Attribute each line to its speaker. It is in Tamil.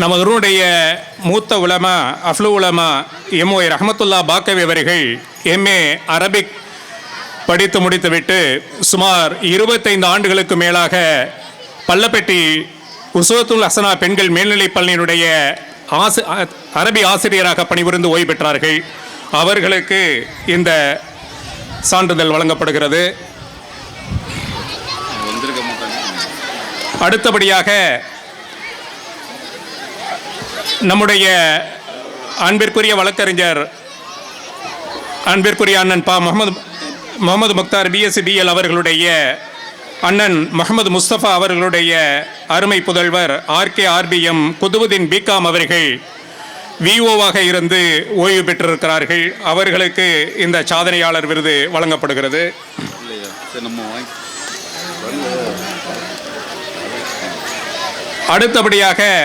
Speaker 1: நமதனுடைய மூத்த உலமா அஃப்லு உலமா எம்ஓஐ ரஹமத்துல்லா பாக்கவி அவர்கள் எம்ஏ அரபிக் படித்து முடித்துவிட்டு சுமார் 25 ஆண்டுகளுக்கு மேலாக பள்ளப்பட்டி உஸ்வத்துல் ஹசனா பெண்கள் மேல்நிலைப் பள்ளியினுடைய அரபி ஆசிரியராக பணிபுரிந்து ஓய்வு பெற்றார்கள். அவர்களுக்கு இந்த சான்றிதழ் வழங்கப்படுகிறது. அடுத்தபடியாக நம்முடைய அன்பிற்குரிய வழக்கறிஞர் அன்பிற்குரிய அண்ணன் முகமது முக்தார் பிஎஸ்சி பிஎல் அவர்களுடைய அண்ணன் முகமது முஸ்தபா அவர்களுடைய அருமை புதல்வர் RKRBM குதுபுதீன் பிகாம் அவர்கள் விஓவாக இருந்து ஓய்வு பெற்றிருக்கிறார்கள். அவர்களுக்கு இந்த சாதனையாளர் விருது வழங்கப்படுகிறது. அடுத்தபடியாக